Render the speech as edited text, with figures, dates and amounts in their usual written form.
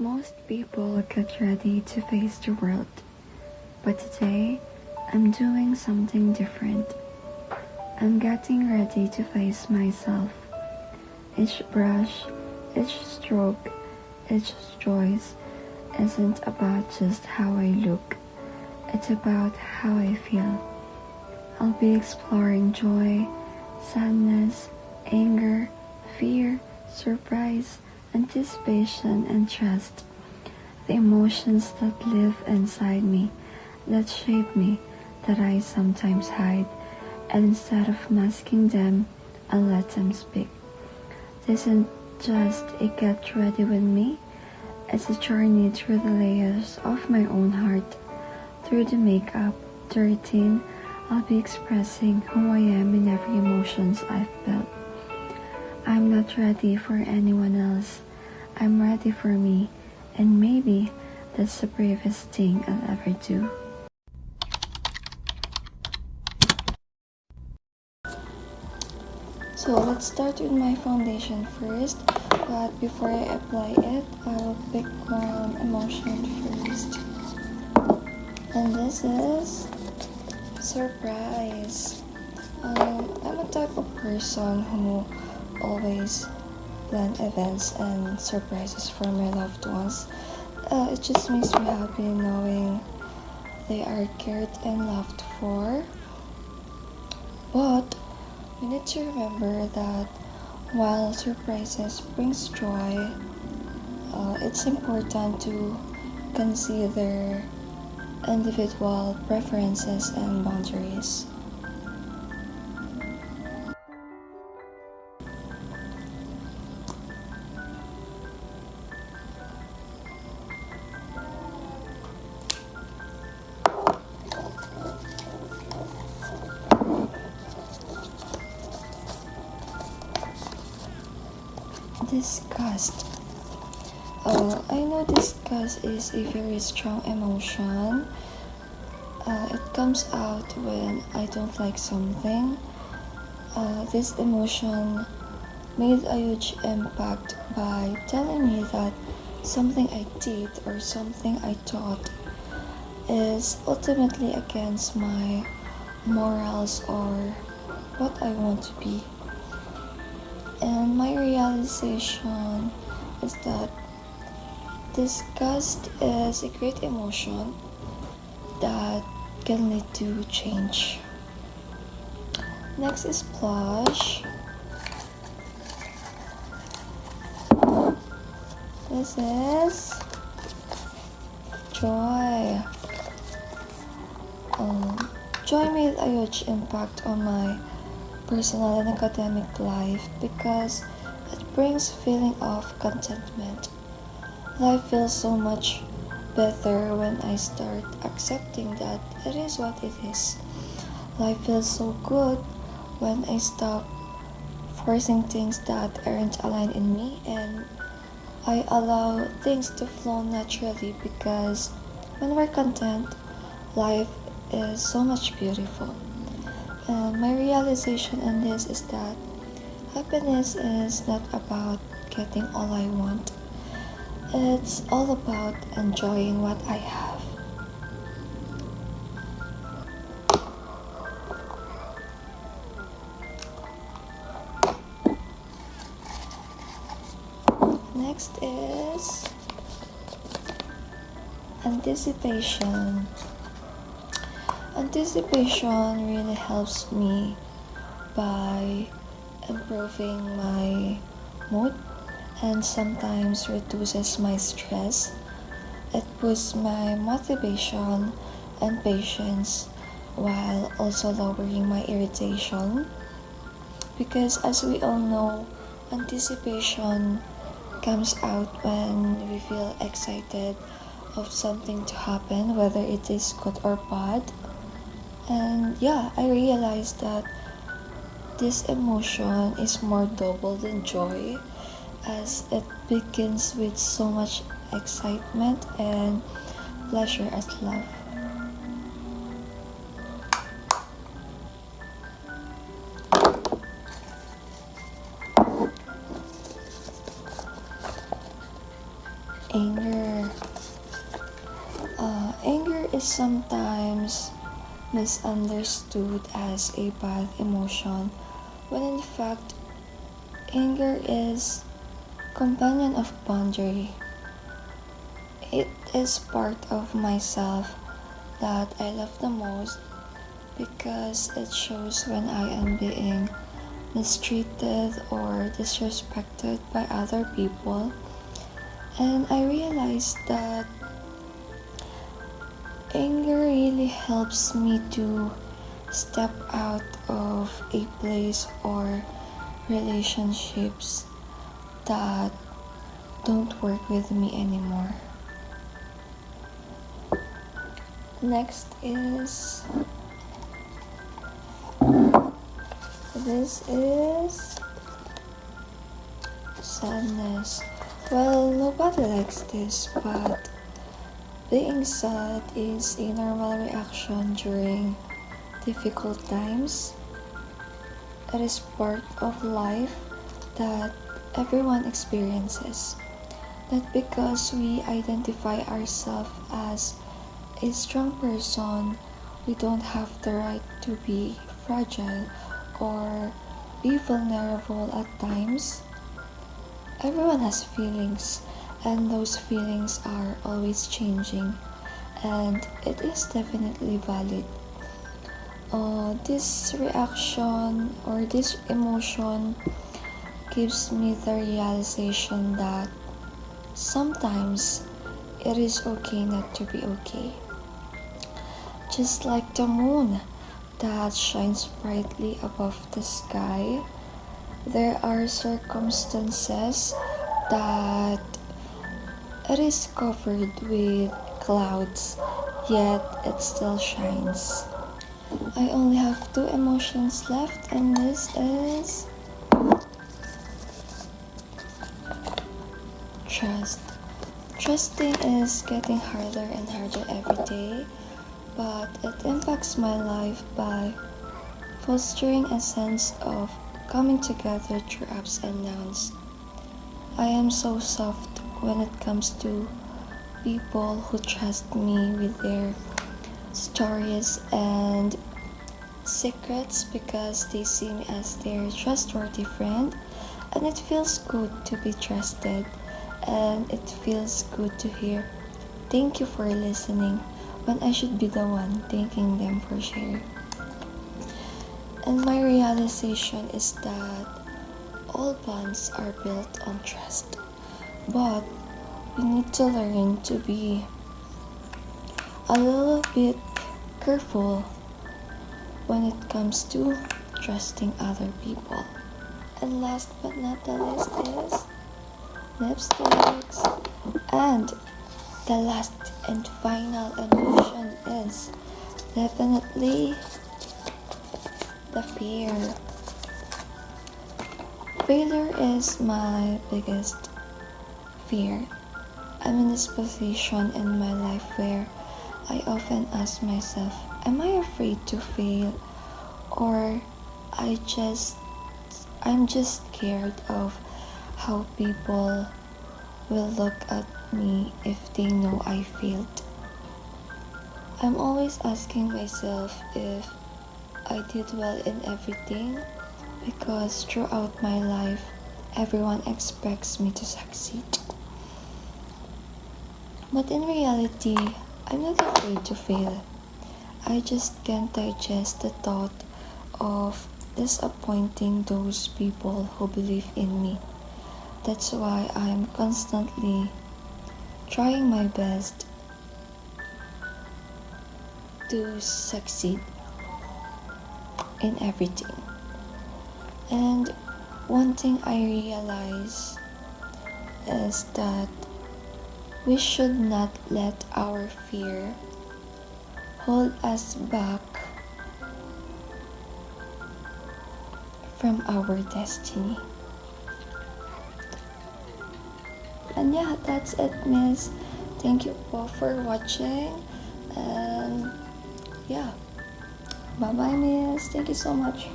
Most people get ready to face the world, but today I'm doing something different. I'm getting ready to face myself. Each brush, each stroke, each choice isn't about just how I look, it's about how I feel. I'll be exploring joy, sadness, anger, fear, surprise, anticipation, and trust. The emotions that live inside me, that shape me, that I sometimes hide, and instead of masking them, I'll let them speak. This isn't just a get ready with me, it's a journey through the layers of my own heart. Through the makeup, the routine, I'll be expressing who I am in every emotions I've built. I'm not ready for anyone else. I'm ready for me, and maybe that's the bravest thing I'll ever do. So let's start with my foundation first, but before I apply it, I'll pick one emotion first. And this is surprise. I'm a type of person who always plan events and surprises for my loved ones. It just makes me happy knowing they are cared and loved for. But we need to remember that while surprises brings joy, it's important to consider individual preferences and boundaries. Disgust. I know disgust is a very strong emotion. It comes out when I don't like something. This emotion made a huge impact by telling me that something I did or something I thought is ultimately against my morals or what I want to be. And my realization is that disgust is a great emotion that can lead to change. Next is blush. This is joy. Joy made a huge impact on my personal and academic life because it brings feeling of contentment. Life feels so much better when I start accepting that it is what it is. Life feels so good when I stop forcing things that aren't aligned in me and I allow things to flow naturally because when we're content, life is so much beautiful. And my realization on this is that happiness is not about getting all I want. It's all about enjoying what I have. Next is anticipation. Anticipation really helps me by improving my mood and sometimes reduces my stress. It boosts my motivation and patience while also lowering my irritation. Because as we all know, anticipation comes out when we feel excited of something to happen, whether it is good or bad. And yeah, I realized that this emotion is more double than joy as it begins with so much excitement and pleasure as love. Anger. Anger is sometimes misunderstood as a bad emotion, when in fact, anger is companion of boundary. It is part of myself that I love the most because it shows when I am being mistreated or disrespected by other people. And I realized that anger really helps me to step out of a place or relationships that don't work with me anymore. Next is sadness. Well, nobody likes this, but being sad is a normal reaction during difficult times. It is part of life that everyone experiences. Not because we identify ourselves as a strong person, we don't have the right to be fragile or be vulnerable at times. Everyone has feelings, and those feelings are always changing, and it is definitely valid. This reaction or this emotion gives me the realization that sometimes it is okay not to be okay. Just like the moon that shines brightly above the sky, there are circumstances that it is covered with clouds, yet it still shines. I only have two emotions left, and this is trust. Trusting is getting harder and harder every day, but it impacts my life by fostering a sense of coming together through ups and downs. I am so soft when it comes to people who trust me with their stories and secrets because they see me as their trustworthy friend, and it feels good to be trusted, and it feels good to hear thank you for listening when I should be the one thanking them for sharing. And my realization is that all bonds are built on trust, but we need to learn to be a little bit careful when it comes to trusting other people. And last but not the least is lipsticks. And the last and final emotion is definitely the fear. Failure is my biggest fear. I'm in this position in my life where I often ask myself, am I afraid to fail, or I'm just scared of how people will look at me if they know I failed. I'm always asking myself if I did well in everything, because throughout my life, everyone expects me to succeed. But in reality, I'm not afraid to fail. I just can't digest the thought of disappointing those people who believe in me. That's why I'm constantly trying my best to succeed in everything. And one thing I realize is that we should not let our fear hold us back from our destiny. And yeah, that's it, miss. Thank you all for watching. And yeah, bye bye, miss. Thank you so much.